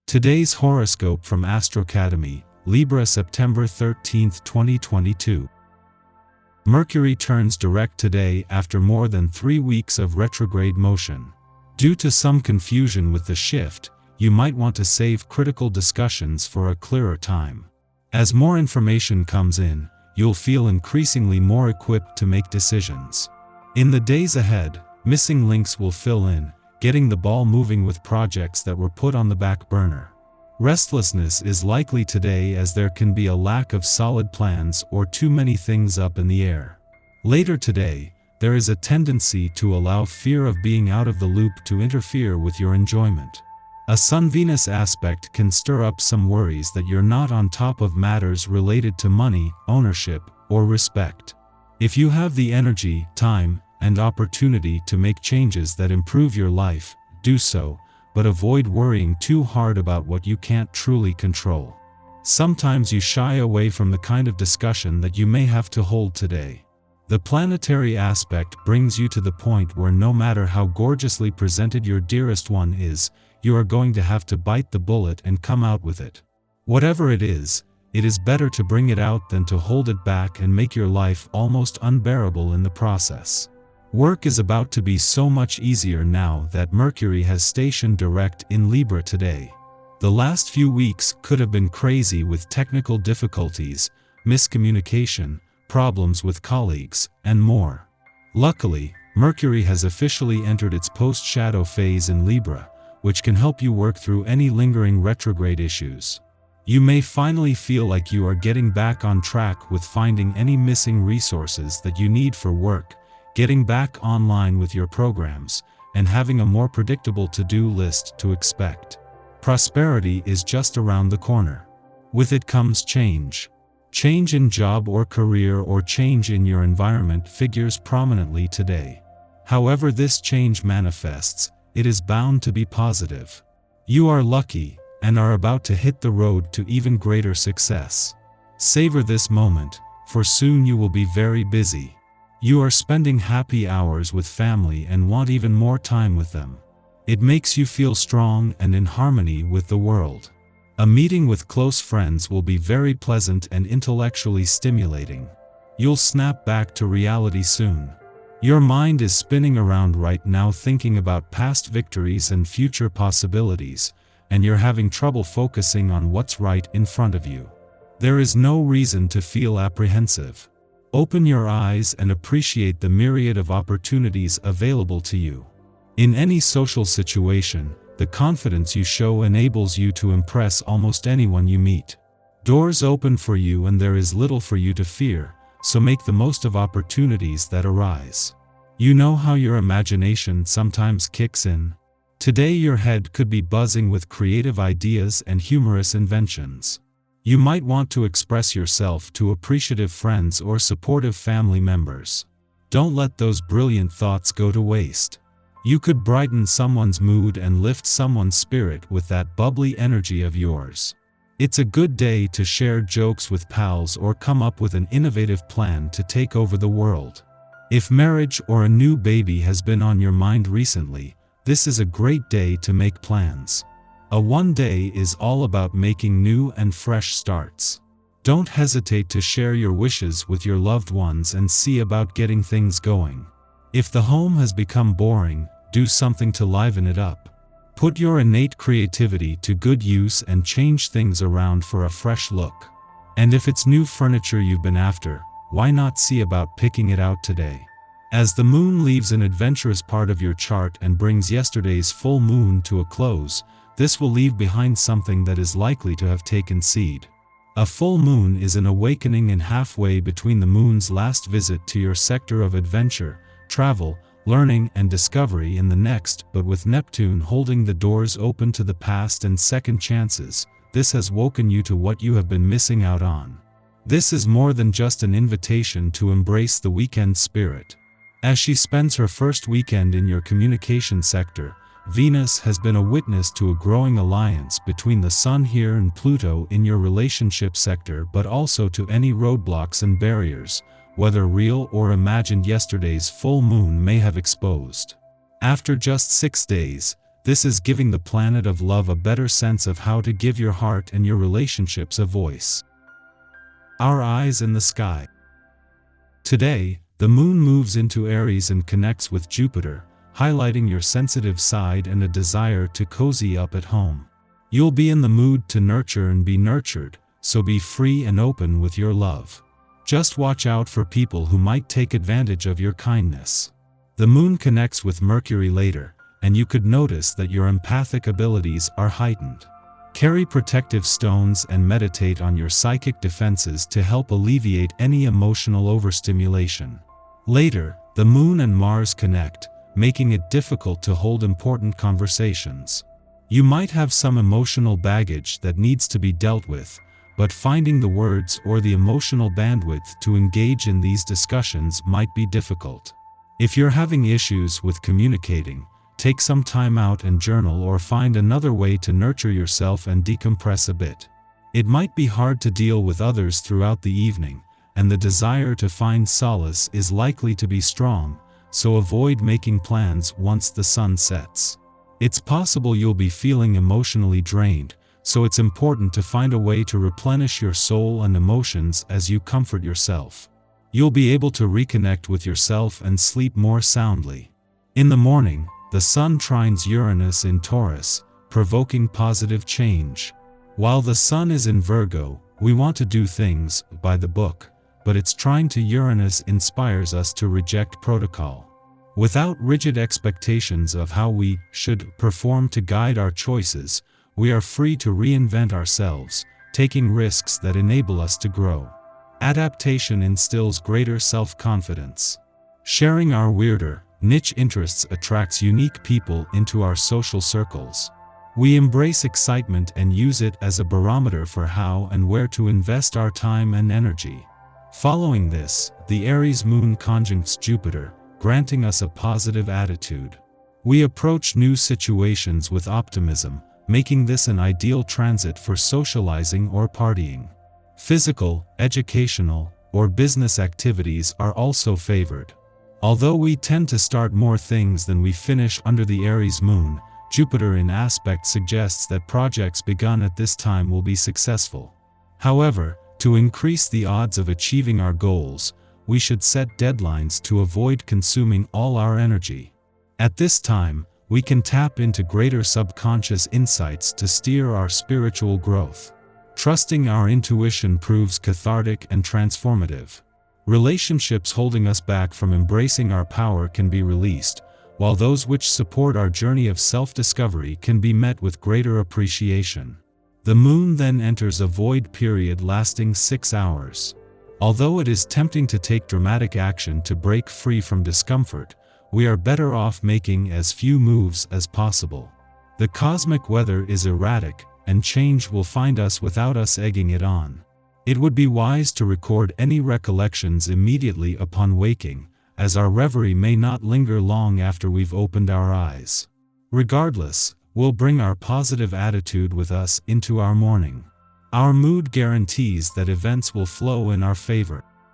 Today's horoscope from Astrocademy, Libra September 13, 2022. Mercury turns direct today after more than 3 weeks of retrograde motion. Due to some confusion with the shift, you might want to save critical discussions for a clearer time. As more information comes in, you'll feel increasingly more equipped to make decisions. In the days ahead, missing links will fill in, getting the ball moving with projects that were put on the back burner. Restlessness is likely today as there can be a lack of solid plans or too many things up in the air. Later today, there is a tendency to allow fear of being out of the loop to interfere with your enjoyment. A Sun-Venus aspect can stir up some worries that you're not on top of matters related to money, ownership, or respect. If you have the energy, time, and opportunity to make changes that improve your life, do so, but avoid worrying too hard about what you can't truly control. Sometimes you shy away from the kind of discussion that you may have to hold today. The planetary aspect brings you to the point where no matter how gorgeously presented your dearest one is, you are going to have to bite the bullet and come out with it. Whatever it is better to bring it out than to hold it back and make your life almost unbearable in the process. Work is about to be so much easier now that Mercury has stationed direct in Libra today. The last few weeks could have been crazy with technical difficulties, miscommunication, problems with colleagues, and more. Luckily, Mercury has officially entered its post-shadow phase in Libra, which can help you work through any lingering retrograde issues. You may finally feel like you are getting back on track with finding any missing resources that you need for work, getting back online with your programs, and having a more predictable to-do list to expect. Prosperity is just around the corner. With it comes change. Change in job or career or change in your environment figures prominently today. However this change manifests, it is bound to be positive. You are lucky, and are about to hit the road to even greater success. Savor this moment, for soon you will be very busy. You are spending happy hours with family and want even more time with them. It makes you feel strong and in harmony with the world. A meeting with close friends will be very pleasant and intellectually stimulating. You'll snap back to reality soon. Your mind is spinning around right now thinking about past victories and future possibilities, and you're having trouble focusing on what's right in front of you. There is no reason to feel apprehensive. Open your eyes and appreciate the myriad of opportunities available to you. In any social situation, the confidence you show enables you to impress almost anyone you meet. Doors open for you and there is little for you to fear, so make the most of opportunities that arise. You know how your imagination sometimes kicks in? Today your head could be buzzing with creative ideas and humorous inventions. You might want to express yourself to appreciative friends or supportive family members. Don't let those brilliant thoughts go to waste. You could brighten someone's mood and lift someone's spirit with that bubbly energy of yours. It's a good day to share jokes with pals or come up with an innovative plan to take over the world. If marriage or a new baby has been on your mind recently, this is a great day to make plans. A one day is all about making new and fresh starts. Don't hesitate to share your wishes with your loved ones and see about getting things going. If the home has become boring, do something to liven it up. Put your innate creativity to good use and change things around for a fresh look. And if it's new furniture you've been after, why not see about picking it out today? As the moon leaves an adventurous part of your chart and brings yesterday's full moon to a close, this will leave behind something that is likely to have taken seed. A full moon is an awakening and halfway between the moon's last visit to your sector of adventure, travel, learning and discovery in the next, but with Neptune holding the doors open to the past and second chances, this has woken you to what you have been missing out on. This is more than just an invitation to embrace the weekend spirit. As she spends her first weekend in your communication sector, Venus has been a witness to a growing alliance between the Sun here and Pluto in your relationship sector, but also to any roadblocks and barriers, whether real or imagined, yesterday's full moon may have exposed. After just 6 days, This is giving the planet of love a better sense of how to give your heart and your relationships a voice. Our eyes in the sky. Today, the moon moves into Aries and connects with Jupiter, highlighting your sensitive side and a desire to cozy up at home. You'll be in the mood to nurture and be nurtured, so be free and open with your love. Just watch out for people who might take advantage of your kindness. The moon connects with Mercury later, and you could notice that your empathic abilities are heightened. Carry protective stones and meditate on your psychic defenses to help alleviate any emotional overstimulation. Later, the moon and Mars connect, making it difficult to hold important conversations. You might have some emotional baggage that needs to be dealt with, but finding the words or the emotional bandwidth to engage in these discussions might be difficult. If you're having issues with communicating, take some time out and journal or find another way to nurture yourself and decompress a bit. It might be hard to deal with others throughout the evening, and the desire to find solace is likely to be strong, so avoid making plans once the sun sets. It's possible you'll be feeling emotionally drained, so it's important to find a way to replenish your soul and emotions as you comfort yourself. You'll be able to reconnect with yourself and sleep more soundly. In the morning, the sun trines Uranus in Taurus, provoking positive change. While the sun is in Virgo, we want to do things by the book, but its trine to Uranus inspires us to reject protocol. Without rigid expectations of how we should perform to guide our choices, we are free to reinvent ourselves, taking risks that enable us to grow. Adaptation instills greater self-confidence. Sharing our weirder, niche interests attracts unique people into our social circles. We embrace excitement and use it as a barometer for how and where to invest our time and energy. Following this, the Aries moon conjuncts Jupiter, granting us a positive attitude. We approach new situations with optimism, making this an ideal transit for socializing or partying. Physical, educational, or business activities are also favored. Although we tend to start more things than we finish under the Aries moon, Jupiter in aspect suggests that projects begun at this time will be successful. However, to increase the odds of achieving our goals, we should set deadlines to avoid consuming all our energy. At this time, we can tap into greater subconscious insights to steer our spiritual growth. Trusting our intuition proves cathartic and transformative. Relationships holding us back from embracing our power can be released, while those which support our journey of self-discovery can be met with greater appreciation. The moon then enters a void period lasting 6 hours. Although it is tempting to take dramatic action to break free from discomfort, we are better off making as few moves as possible. The cosmic weather is erratic, and change will find us without us egging it on. It would be wise to record any recollections immediately upon waking, as our reverie may not linger long after we've opened our eyes. Regardless, we'll bring our positive attitude with us into our morning. Our mood guarantees that events will flow in our favor.